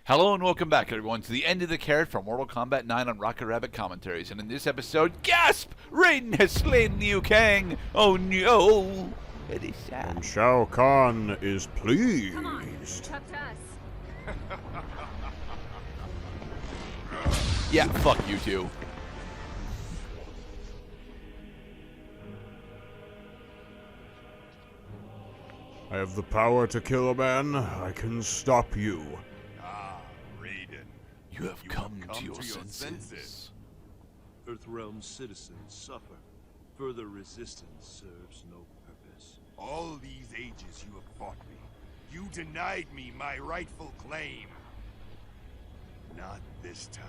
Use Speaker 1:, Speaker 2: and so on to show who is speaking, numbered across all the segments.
Speaker 1: Hello and welcome back, everyone, to the end of the carrot from Mortal Kombat 9 on Rocket Rabbit Commentaries. And in this episode, gasp! Raiden has slain Liu Kang! Oh no! It is sad.
Speaker 2: And Shao Kahn is pleased.
Speaker 3: Come on, talk to us.
Speaker 1: Yeah, fuck you two.
Speaker 2: I have the power to kill a man. I can stop you.
Speaker 4: Raiden,
Speaker 1: You have come to your senses.
Speaker 5: Earthrealm citizens suffer. Further resistance serves no purpose.
Speaker 4: all these ages you have fought me. You denied me my rightful claim. Not this time.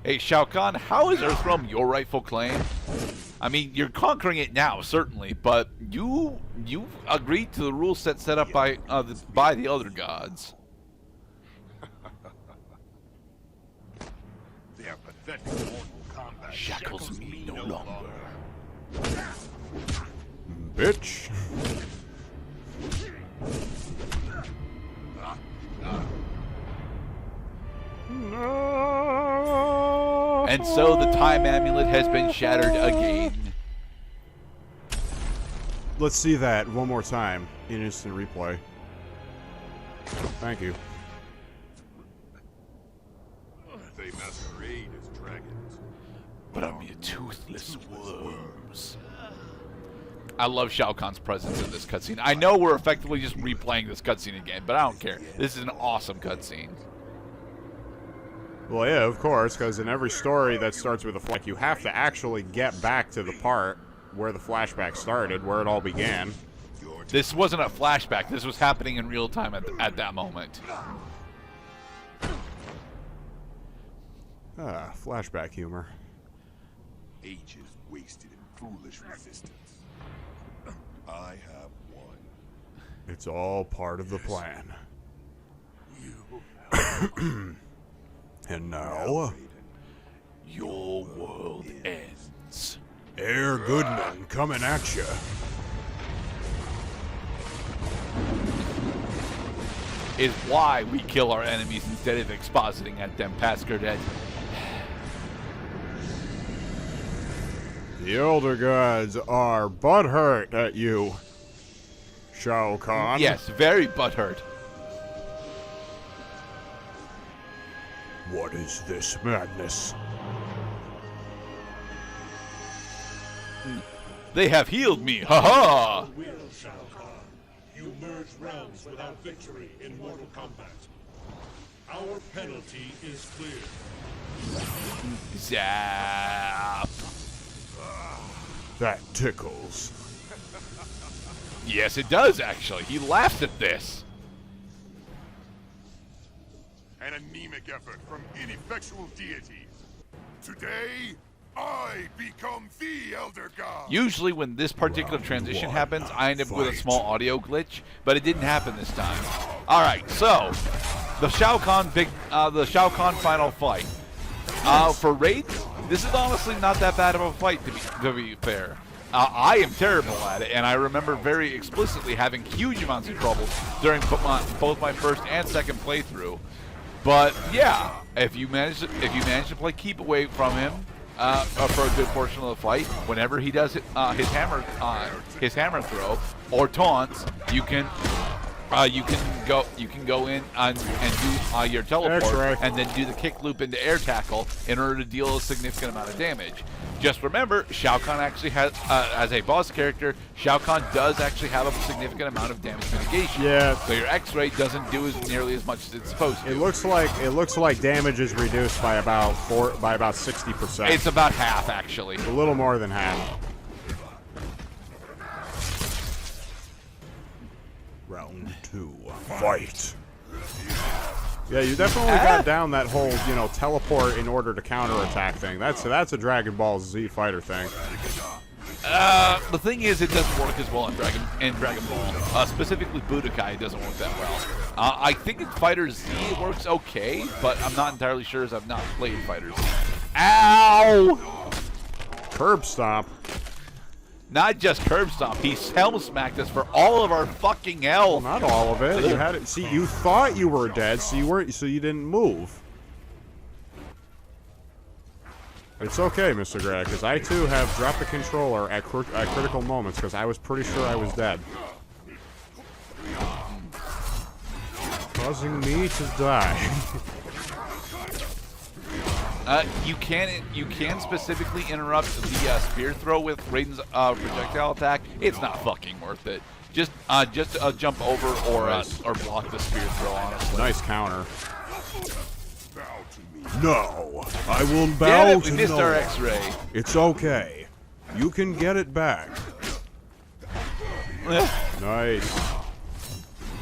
Speaker 1: Hey, Shao Kahn, how is Earthrealm your rightful claim? I mean, you're conquering it now, certainly, but you agreed to the rule set up by the other gods.
Speaker 4: Their pathetic Mortal Kombat
Speaker 1: Shackles me no longer.
Speaker 2: Bitch. No.
Speaker 1: And so the time amulet has been shattered again.
Speaker 2: Let's see that one more time in instant replay. Thank you.
Speaker 4: They masquerade as dragons.
Speaker 1: But I'm your toothless worms. I love Shao Kahn's presence in this cutscene. I know we're effectively just replaying this cutscene again, but I don't care. This is an awesome cutscene.
Speaker 2: Well, yeah, of course, because in every story that starts with a flash, you have to actually get back to the part where the flashback started, where it all began.
Speaker 1: This wasn't a flashback. This was happening in real time at that moment.
Speaker 2: Ah, flashback humor.
Speaker 4: Ages wasted in foolish resistance. I have won.
Speaker 2: It's all part of the plan. And now,
Speaker 1: Your world ends.
Speaker 2: Air Goodman coming at you.
Speaker 1: Is why we kill our enemies instead of expositing at them, Pascadet.
Speaker 2: The Elder Gods are butthurt at you, Shao Kahn.
Speaker 1: Yes, very butthurt.
Speaker 2: What is this madness?
Speaker 1: They have healed me. Ha ha!
Speaker 6: Will, Shao Kahn. You merge realms without victory in Mortal Kombat. Our penalty is clear.
Speaker 1: Zap.
Speaker 2: That tickles.
Speaker 1: Yes, it does, actually. He laughed at this.
Speaker 4: An anemic effort from ineffectual deities. Today, I become the Elder God.
Speaker 1: Usually when this particular transition happens, I end up with a small audio glitch, but it didn't happen this time. Alright, so the Shao Kahn final fight. For Raiden, this is honestly not that bad of a fight, to be fair. I am terrible at it, and I remember very explicitly having huge amounts of trouble during both my first and second playthrough. But yeah, if you manage to play keep away from him for a good portion of the fight, whenever he does his hammer throw or taunts, you can go in and do your teleport and then do the kick loop into air tackle in order to deal a significant amount of damage. Just remember, Shao Kahn actually has, as a boss character, Shao Kahn does actually have a significant amount of damage mitigation.
Speaker 2: Yeah.
Speaker 1: So your X-ray doesn't do nearly as much as it's supposed to.
Speaker 2: It looks like damage is reduced by about 60%.
Speaker 1: It's about half, actually.
Speaker 2: A little more than half. Round 2. Fight. Yeah, you definitely got down that whole, teleport in order to counterattack thing. That's a Dragon Ball Z fighter thing.
Speaker 1: The thing is, it doesn't work as well in Dragon Ball. Specifically, Budokai doesn't work that well. I think in Fighter Z it works okay, but I'm not entirely sure as I've not played Fighter Z. Ow!
Speaker 2: Curb stomp.
Speaker 1: not just curb stomp. He helm smacked us for all of our fucking health.
Speaker 2: Not all of it. You had it. See, you thought you were dead, so you weren't. So you didn't move. It's okay, Mr. Gray, because I too have dropped the controller at critical moments because I was pretty sure I was dead. Causing me to die.
Speaker 1: You can specifically interrupt the spear throw with Raiden's projectile attack. It's not fucking worth it. Just jump over or block the spear throw. Honestly,
Speaker 2: Nice counter.
Speaker 4: Bow to me.
Speaker 2: No, I will
Speaker 1: damn
Speaker 2: bow
Speaker 1: it, we
Speaker 2: to
Speaker 1: missed
Speaker 2: no
Speaker 1: our
Speaker 2: one.
Speaker 1: X-ray.
Speaker 2: It's okay. You can get it back. Nice.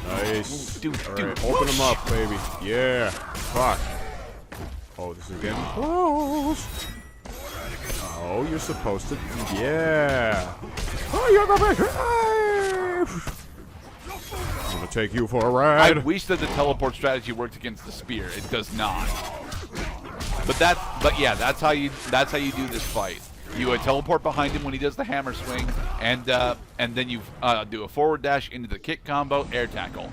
Speaker 2: Nice.
Speaker 1: Dude,
Speaker 2: Alright, open them up, baby. Yeah. Fuck. Oh, this is getting close. Oh, you're supposed to. Yeah. Oh, you're gonna I'm gonna take you for a
Speaker 1: I
Speaker 2: ride.
Speaker 1: wish that the teleport strategy worked against the spear. It does not. But yeah, that's how you do this fight. You teleport behind him when he does the hammer swing, and then you do a forward dash into the kick combo, air tackle.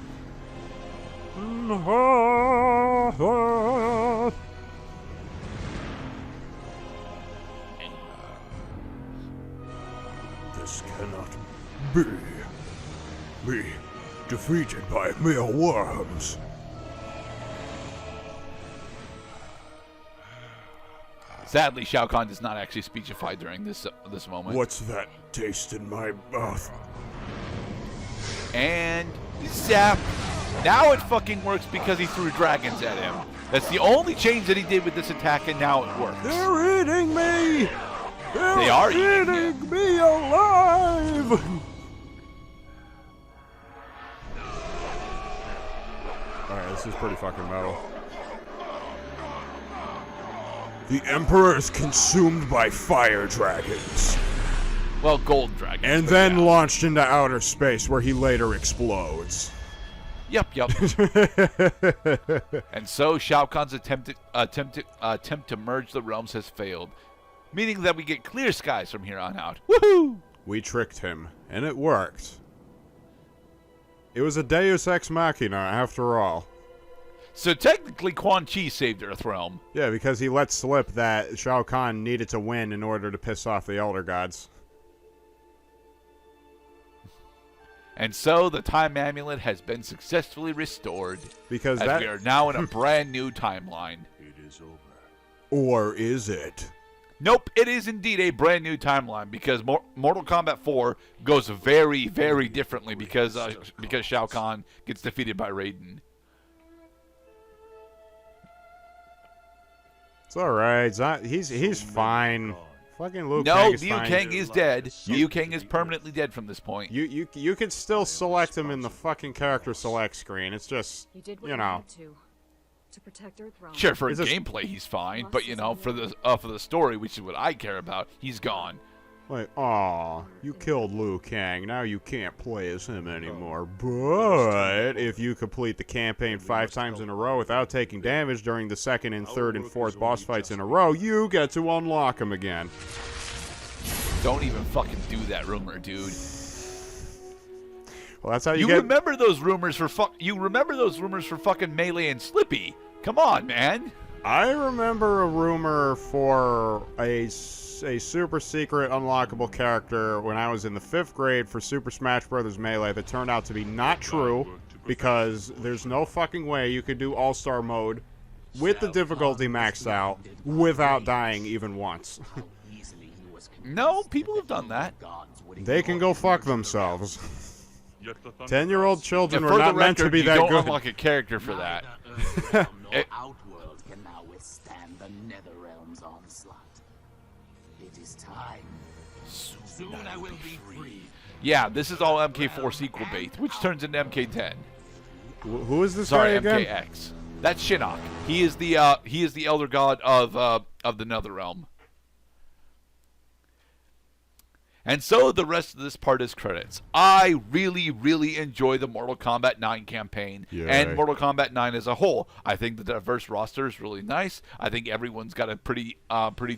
Speaker 2: This cannot be. Me defeated by mere worms.
Speaker 1: Sadly, Shao Kahn does not actually speechify during this moment.
Speaker 2: What's that taste in my mouth?
Speaker 1: And zap. Now it fucking works because he threw dragons at him. That's the only change that he did with this attack, and now it works.
Speaker 2: They're eating me!
Speaker 1: They are eating
Speaker 2: me alive! Alright, this is pretty fucking metal. The Emperor is consumed by fire dragons.
Speaker 1: Well, gold dragons.
Speaker 2: And
Speaker 1: but
Speaker 2: then
Speaker 1: yeah.
Speaker 2: launched into outer space where he later explodes.
Speaker 1: Yep. And so Shao Kahn's attempt to merge the realms has failed, meaning that we get clear skies from here on out. Woohoo!
Speaker 2: We tricked him, and it worked. It was a Deus Ex Machina, after all.
Speaker 1: So technically, Quan Chi saved Earthrealm.
Speaker 2: Yeah, because he let slip that Shao Kahn needed to win in order to piss off the Elder Gods.
Speaker 1: And so the Time Amulet has been successfully restored.
Speaker 2: Because
Speaker 1: as
Speaker 2: that...
Speaker 1: we are now in a brand new timeline.
Speaker 5: It is over.
Speaker 2: Or is it?
Speaker 1: Nope, it is indeed a brand new timeline because Mortal Kombat 4 goes very, very differently because Shao Kahn gets defeated by Raiden.
Speaker 2: It's alright. He's fine. Fucking Liu
Speaker 1: No,
Speaker 2: Kang is
Speaker 1: Liu
Speaker 2: fine.
Speaker 1: Kang is dead. Liu Kang is permanently dead from this point.
Speaker 2: You can still select him in the fucking character select screen. It's just,
Speaker 3: You did what
Speaker 2: you
Speaker 3: you
Speaker 2: know.
Speaker 3: had to protect Earthrealm.
Speaker 1: Sure, for
Speaker 2: Is this-
Speaker 1: gameplay he's fine, but you know, for the story, which is what I care about, he's gone.
Speaker 2: Like, aw, you killed Liu Kang. Now you can't play as him anymore. But if you complete the campaign 5 times in a row without taking damage during the 2nd and 3rd and 4th boss fights in a row, you get to unlock him again.
Speaker 1: Don't even fucking do that rumor, dude.
Speaker 2: Well, that's how
Speaker 1: You
Speaker 2: get...
Speaker 1: remember those rumors for fucking Melee and Slippy? Come on, man.
Speaker 2: I remember a rumor for a super secret unlockable character when I was in the 5th grade for Super Smash Bros. Melee that turned out to be not true because there's no fucking way you could do All-Star mode with the difficulty maxed out without dying even once.
Speaker 1: No, people have done that.
Speaker 2: They can go fuck themselves.
Speaker 5: Yet the thunder
Speaker 2: 10-year-old children
Speaker 1: And
Speaker 2: were
Speaker 1: for the
Speaker 2: not meant to
Speaker 1: record,
Speaker 2: be
Speaker 1: you
Speaker 2: that
Speaker 1: don't
Speaker 2: good.
Speaker 1: unlock a character for that.
Speaker 7: No outworld can now withstand the Netherrealm's onslaught. It is time. Soon I will be free.
Speaker 1: Yeah, this is all MK4 sequel bait, which turns into MK10.
Speaker 2: Who is this
Speaker 1: Sorry,
Speaker 2: guy again?
Speaker 1: MKX. That's Shinnok. He is the elder god of the Netherrealm. And so the rest of this part is credits. I really, really enjoy the Mortal Kombat 9 campaign and Mortal Kombat 9 as a whole. I think the diverse roster is really nice. I think everyone's got a pretty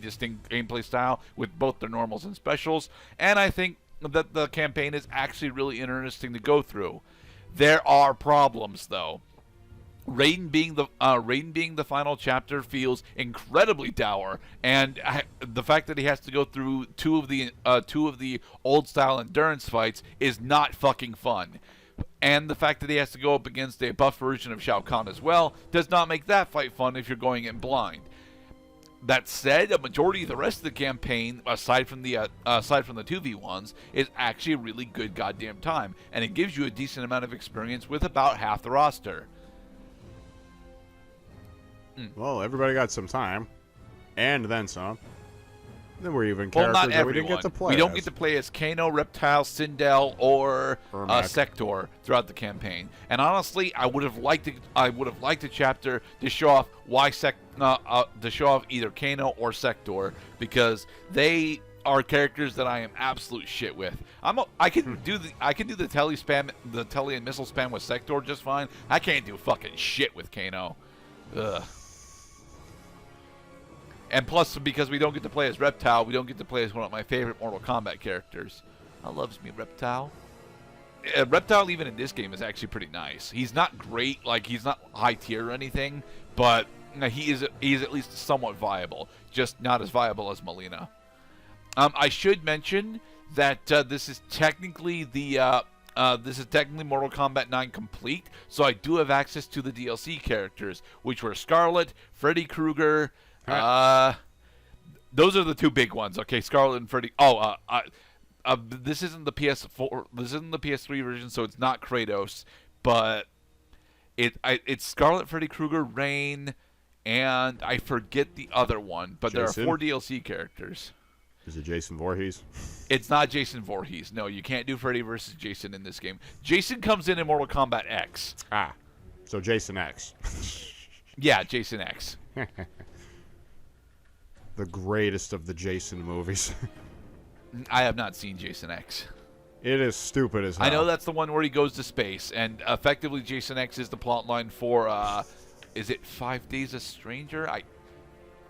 Speaker 1: distinct gameplay style with both their normals and specials. And I think the campaign is actually really interesting to go through. There are problems though. Raiden being the final chapter feels incredibly dour, and the fact that he has to go through two of the old style endurance fights is not fucking fun. And the fact that he has to go up against a buff version of Shao Kahn as well does not make that fight fun if you're going in blind. That said, a majority of the rest of the campaign, aside from the 2v1s, is actually a really good goddamn time, and it gives you a decent amount of experience with about half the roster.
Speaker 2: Well, everybody got some time, and then some. Then we're even
Speaker 1: Well,
Speaker 2: characters
Speaker 1: not
Speaker 2: that we
Speaker 1: everyone.
Speaker 2: didn't get to play.
Speaker 1: We don't
Speaker 2: as.
Speaker 1: get to play as Kano, Reptile, Sindel, or
Speaker 2: Ermac.
Speaker 1: Sector throughout the campaign. And honestly, I would have liked a chapter to show off to show off either Kano or Sector, because they are characters that I am absolute shit with. I can do the tele and missile spam with Sector just fine. I can't do fucking shit with Kano. Ugh. And plus, because we don't get to play as Reptile, we don't get to play as one of my favorite Mortal Kombat characters. I loves me Reptile. Reptile, even in this game, is actually pretty nice. He's not great, like he's not high tier or anything, but he is at least somewhat viable. Just not as viable as Melina. I should mention that this is technically Mortal Kombat 9 complete, so I do have access to the DLC characters, which were Scarlet, Freddy Krueger. Those are the two big ones. Okay, Scarlet and Freddy. This isn't the PS4. This isn't the PS3 version, so it's not Kratos, but it's Scarlet, Freddy Krueger, Rain, and I forget the other one. But
Speaker 2: Jason?
Speaker 1: there are 4 DLC characters.
Speaker 2: Is it Jason Voorhees?
Speaker 1: It's not Jason Voorhees. No, you can't do Freddy versus Jason in this game. Jason comes in Mortal Kombat X.
Speaker 2: So Jason X.
Speaker 1: Yeah, Jason X.
Speaker 2: The greatest of the Jason movies.
Speaker 1: I have not seen Jason X.
Speaker 2: It is stupid as hell.
Speaker 1: I know that's the one where he goes to space, and effectively Jason X is the plotline for, is it 5 Days a Stranger?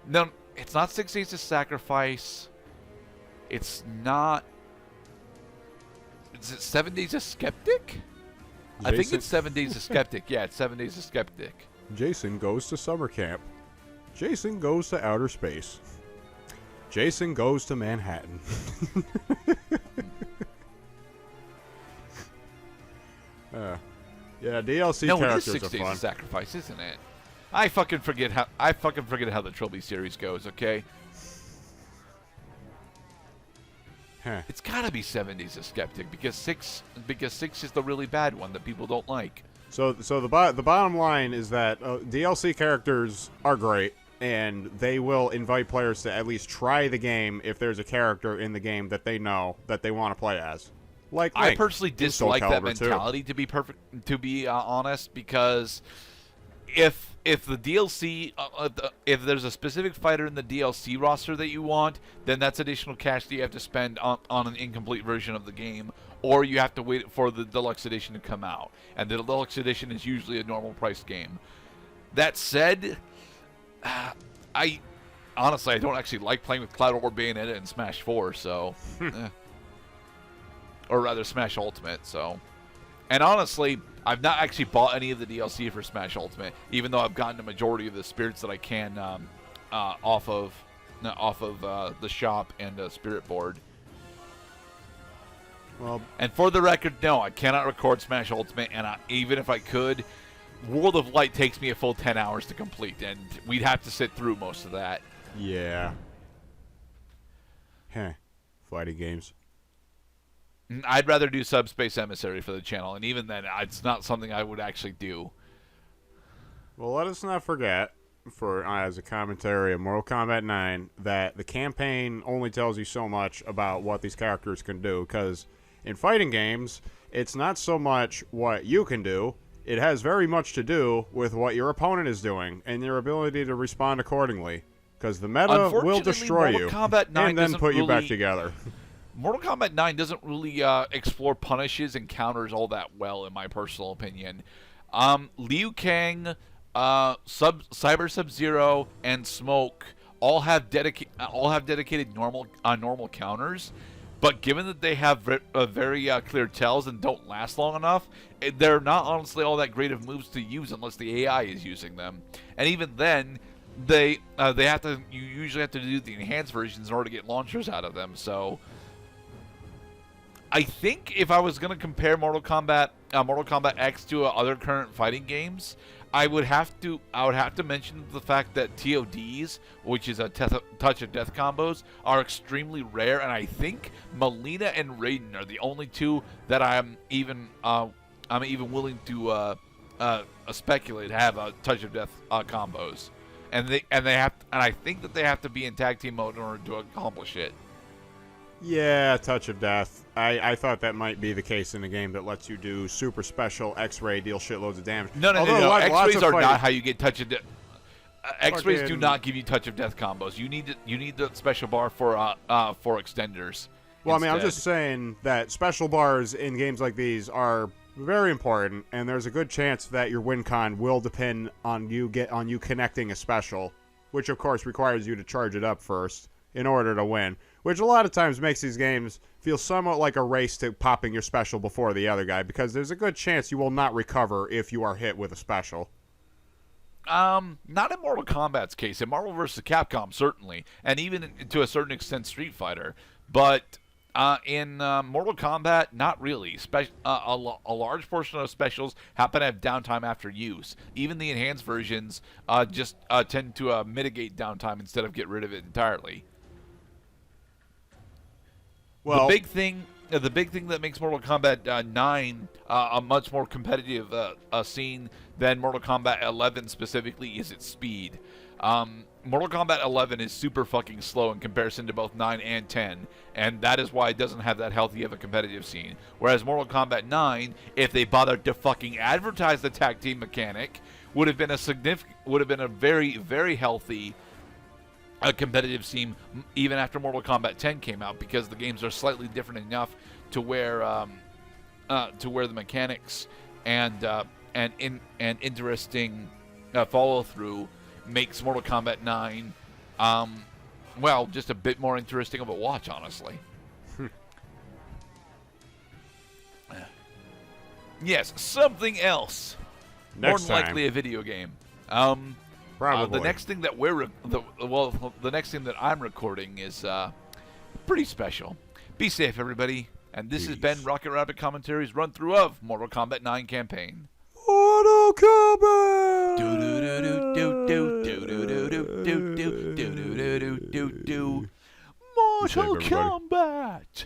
Speaker 1: No, it's not 6 Days of Sacrifice. It's not... Is it 7 Days of Skeptic? I think it's 7 Days of Skeptic. Yeah, it's 7 Days of Skeptic.
Speaker 2: Jason goes to summer camp. Jason goes to outer space. Jason goes to Manhattan. Yeah, DLC
Speaker 1: no,
Speaker 2: characters
Speaker 1: it is 6
Speaker 2: are
Speaker 1: Days
Speaker 2: fun.
Speaker 1: of Sacrifice, isn't it? I fucking forget how the Trilby series goes. Okay, it's gotta be 7 Days of Skeptic because six is the really bad one that people don't like.
Speaker 2: So the bottom line is that DLC characters are great, and they will invite players to at least try the game if there's a character in the game that they know that they want to play as. Like
Speaker 1: I
Speaker 2: Link
Speaker 1: personally
Speaker 2: in Soul
Speaker 1: dislike that
Speaker 2: Calibur 2.
Speaker 1: mentality, to be honest, because if the DLC, if there's a specific fighter in the DLC roster that you want, then that's additional cash that you have to spend on an incomplete version of the game, or you have to wait for the deluxe edition to come out, and the deluxe edition is usually a normal price game. That said, I honestly don't actually like playing with Cloud or Bayonetta in Smash 4, so or rather Smash Ultimate, so. And honestly, I've not actually bought any of the DLC for Smash Ultimate, even though I've gotten a majority of the spirits that I can off of the shop and Spirit Board.
Speaker 2: Well,
Speaker 1: and for the record, no, I cannot record Smash Ultimate, and even if I could, World of Light takes me a full 10 hours to complete, and we'd have to sit through most of that.
Speaker 2: yeah. Fighting games.
Speaker 1: I'd rather do Subspace Emissary for the channel, and even then, it's not something I would actually do.
Speaker 2: Well, let us not forget, as a commentary of Mortal Kombat 9, that the campaign only tells you so much about what these characters can do, because in fighting games, it's not so much what you can do, it has very much to do with what your opponent is doing, and your ability to respond accordingly, because the meta will destroy you,
Speaker 1: Kombat 9
Speaker 2: and then put you back together.
Speaker 1: Mortal Kombat 9 doesn't really explore punishes and counters all that well, in my personal opinion. Liu Kang, Cyber Sub-Zero, and Smoke all have dedicated normal counters, But given that they have very clear tells and don't last long enough, they're not honestly all that great of moves to use unless the AI is using them. And even then, they have to. You usually have to do the enhanced versions in order to get launchers out of them. So, I think if I was going to compare Mortal Kombat X to other current fighting games, I would have to mention the fact that TODs, which is a touch of death combos, are extremely rare, and I think Melina and Raiden are the only two that I'm even willing to speculate have a touch of death combos, and I think that they have to be in tag team mode in order to accomplish it.
Speaker 2: Yeah, touch of death. I thought that might be the case in a game that lets you do super special X-ray, deal shitloads of damage.
Speaker 1: No. X-rays are not how you get touch of death. X-rays do not give you touch of death combos. You need the special bar for extenders.
Speaker 2: Well, I mean, I'm
Speaker 1: instead.
Speaker 2: just saying that special bars in games like these are very important, and there's a good chance that your win con will depend on you connecting a special, which of course requires you to charge it up first in order to win, which a lot of times makes these games feel somewhat like a race to popping your special before the other guy, because there's a good chance you will not recover if you are hit with a special.
Speaker 1: Not in Mortal Kombat's case. In Marvel vs. Capcom, certainly, and even to a certain extent Street Fighter. But in Mortal Kombat, not really. A large portion of specials happen to have downtime after use. Even the enhanced versions just tend to mitigate downtime instead of get rid of it entirely.
Speaker 2: Well,
Speaker 1: the big thing that makes Mortal Kombat 9 a much more competitive scene than Mortal Kombat 11 specifically is its speed. Mortal Kombat 11 is super fucking slow in comparison to both 9 and 10, and that is why it doesn't have that healthy of a competitive scene. Whereas Mortal Kombat 9, if they bothered to fucking advertise the tag team mechanic, would have been a very, very healthy competitive scene even after Mortal Kombat 10 came out, because the games are slightly different enough to where the mechanics and interesting follow through makes Mortal Kombat 9 just a bit more interesting of a watch, honestly. Yes, something else. More than likely a video game.
Speaker 2: probably.
Speaker 1: The next thing that the next thing that I'm recording is pretty special. Be safe, everybody. And this has been Rocket Rabbit Commentaries run through of Mortal Kombat 9 campaign.
Speaker 2: Mortal Kombat!
Speaker 1: Mortal Kombat!